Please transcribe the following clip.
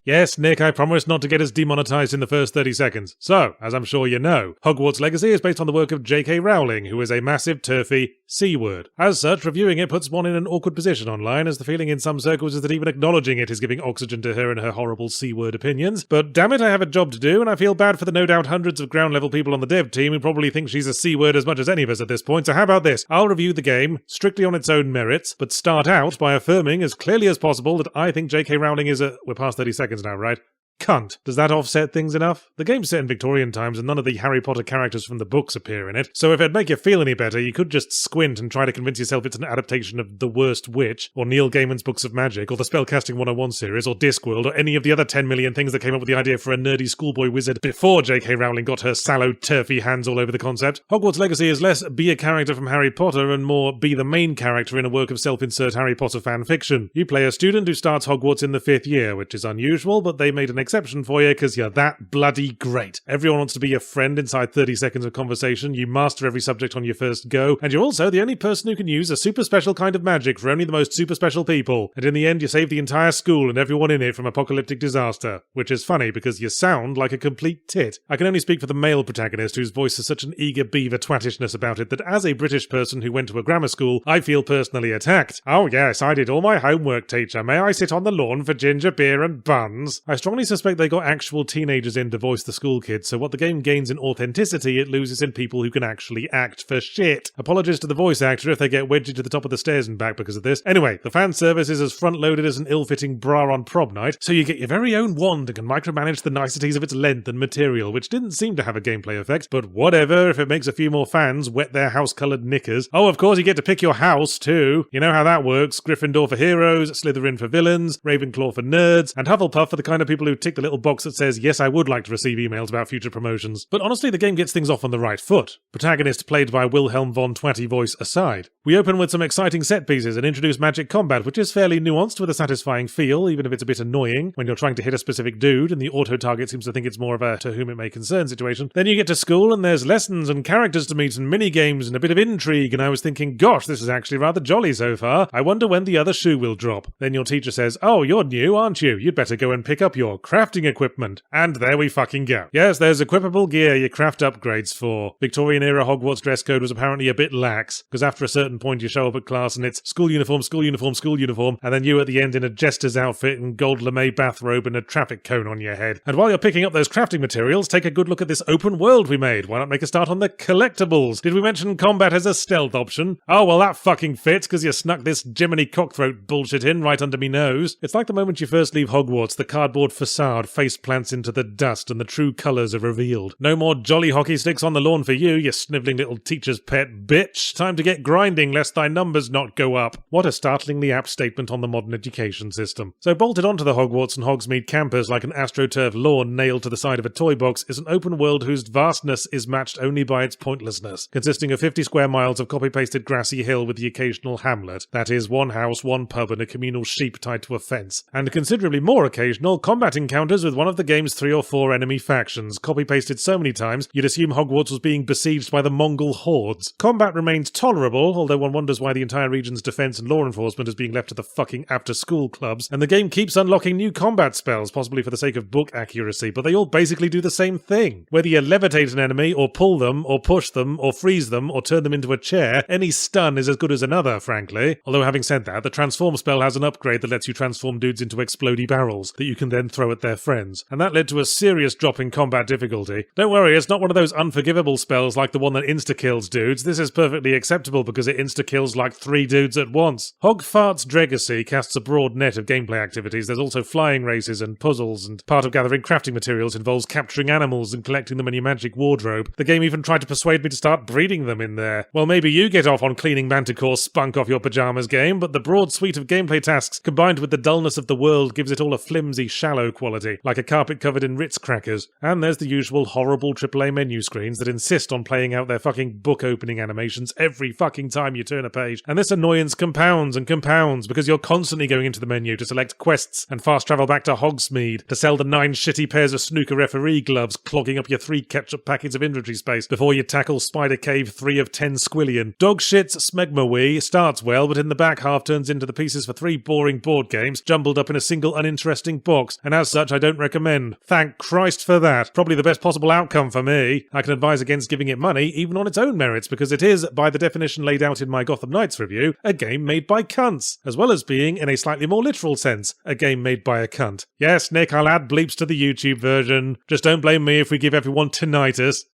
Yes, Nick, I promised not to get us demonetized in the first 30 seconds. So, as I'm sure you know, Hogwarts Legacy is based on the work of J.K. Rowling, who is a massive, turfy C-word. As such, reviewing it puts one in an awkward position online, as the feeling in some circles is that even acknowledging it is giving oxygen to her and her horrible C-word opinions. But damn it, I have a job to do, and I feel bad for the no doubt hundreds of ground-level people on the dev team who probably think she's a C-word as much as any of us at this point. So how about this? I'll review the game, strictly on its own merits, but start out by affirming as clearly as possible that I think J.K. Rowling is a... We're past 30 seconds now, right? Cunt. Does that offset things enough? The game's set in Victorian times and none of the Harry Potter characters from the books appear in it, so if it'd make you feel any better, you could just squint and try to convince yourself it's an adaptation of The Worst Witch, or Neil Gaiman's Books of Magic, or the Spellcasting 101 series, or Discworld, or any of the other 10 million things that came up with the idea for a nerdy schoolboy wizard before J.K. Rowling got her sallow, turfy hands all over the concept. Hogwarts Legacy is less be a character from Harry Potter and more be the main character in a work of self-insert Harry Potter fan fiction. You play a student who starts Hogwarts in the 5th year, which is unusual, but they made an exception for you because you're that bloody great. Everyone wants to be your friend inside 30 seconds of conversation, you master every subject on your first go, and you're also the only person who can use a super special kind of magic for only the most super special people. And in the end, you save the entire school and everyone in it from apocalyptic disaster. Which is funny because you sound like a complete tit. I can only speak for the male protagonist whose voice has such an eager beaver twattishness about it that as a British person who went to a grammar school, I feel personally attacked. Oh yes, I did all my homework, teacher. May I sit on the lawn for ginger beer and buns? I strongly suspect they got actual teenagers in to voice the school kids, so what the game gains in authenticity, it loses in people who can actually act for shit. Apologies to the voice actor if they get wedged to the top of the stairs and back because of this. Anyway, the fan service is as front-loaded as an ill-fitting bra on prom night, so you get your very own wand and can micromanage the niceties of its length and material, which didn't seem to have a gameplay effect, but whatever if it makes a few more fans wet their house-coloured knickers. Oh, of course you get to pick your house, too. You know how that works. Gryffindor for heroes, Slytherin for villains, Ravenclaw for nerds, and Hufflepuff for the kind of people who tick the little box that says, yes, I would like to receive emails about future promotions. But honestly, the game gets things off on the right foot. Protagonist played by Wilhelm von Twatty voice aside. We open with some exciting set pieces and introduce magic combat, which is fairly nuanced with a satisfying feel, even if it's a bit annoying when you're trying to hit a specific dude and the auto-target seems to think it's more of a to whom it may concern situation. Then you get to school and there's lessons and characters to meet and mini-games and a bit of intrigue, and I was thinking, gosh, this is actually rather jolly so far. I wonder when the other shoe will drop. Then your teacher says, oh, you're new, aren't you? You'd better go and pick up your crafting equipment. And there we fucking go. Yes, there's equipable gear you craft upgrades for. Victorian-era Hogwarts dress code was apparently a bit lax, because after a certain point you show up at class and it's school uniform, school uniform, school uniform, and then you at the end in a jester's outfit and gold lame bathrobe and a traffic cone on your head. And while you're picking up those crafting materials, take a good look at this open world we made. Why not make a start on the collectibles? Did we mention combat as a stealth option? Oh, well that fucking fits, because you snuck this Jiminy Cockthroat bullshit in right under me nose. It's like the moment you first leave Hogwarts, the cardboard facade face plants into the dust and the true colours are revealed. No more jolly hockey sticks on the lawn for you snivelling little teacher's pet bitch. Time to get grinding lest thy numbers not go up. What a startlingly apt statement on the modern education system. So bolted onto the Hogwarts and Hogsmeade campus like an AstroTurf lawn nailed to the side of a toy box is an open world whose vastness is matched only by its pointlessness, consisting of 50 square miles of copy-pasted grassy hill with the occasional hamlet. That is, one house, one pub and a communal sheep tied to a fence. And considerably more occasional combat encounters with one of the game's 3 or 4 enemy factions, copy-pasted so many times you'd assume Hogwarts was being besieged by the Mongol hordes. Combat remains tolerable, although one wonders why the entire region's defense and law enforcement is being left to the fucking after-school clubs, and the game keeps unlocking new combat spells, possibly for the sake of book accuracy, but they all basically do the same thing. Whether you levitate an enemy, or pull them, or push them, or freeze them, or turn them into a chair, any stun is as good as another, frankly. Although having said that, the transform spell has an upgrade that lets you transform dudes into explodey barrels that you can then throw at their friends, and that led to a serious drop in combat difficulty. Don't worry, it's not one of those unforgivable spells like the one that insta-kills dudes. This is perfectly acceptable because it insta-kills like 3 dudes at once. Hogfart's Dregacy casts a broad net of gameplay activities. There's also flying races and puzzles, and part of gathering crafting materials involves capturing animals and collecting them in your magic wardrobe. The game even tried to persuade me to start breeding them in there. Well, maybe you get off on cleaning manticore spunk off your pajamas game, but the broad suite of gameplay tasks combined with the dullness of the world gives it all a flimsy, shallow quality, like a carpet covered in Ritz crackers. And there's the usual horrible AAA menu screens that insist on playing out their fucking book opening animations every fucking time you turn a page. And this annoyance compounds and compounds because you're constantly going into the menu to select quests and fast travel back to Hogsmeade to sell the 9 shitty pairs of snooker referee gloves, clogging up your 3 ketchup packets of inventory space before you tackle Spider Cave 3 of 10 squillion. Dogshit's Smegmawee starts well, but in the back half turns into the pieces for 3 boring board games jumbled up in a single uninteresting box, and as such, I don't recommend. Thank Christ for that. Probably the best possible outcome for me. I can advise against giving it money, even on its own merits, because it is, by the definition laid out in my Gotham Knights review, a game made by cunts, as well as being, in a slightly more literal sense, a game made by a cunt. Yes, Nick, I'll add bleeps to the YouTube version. Just don't blame me if we give everyone tinnitus.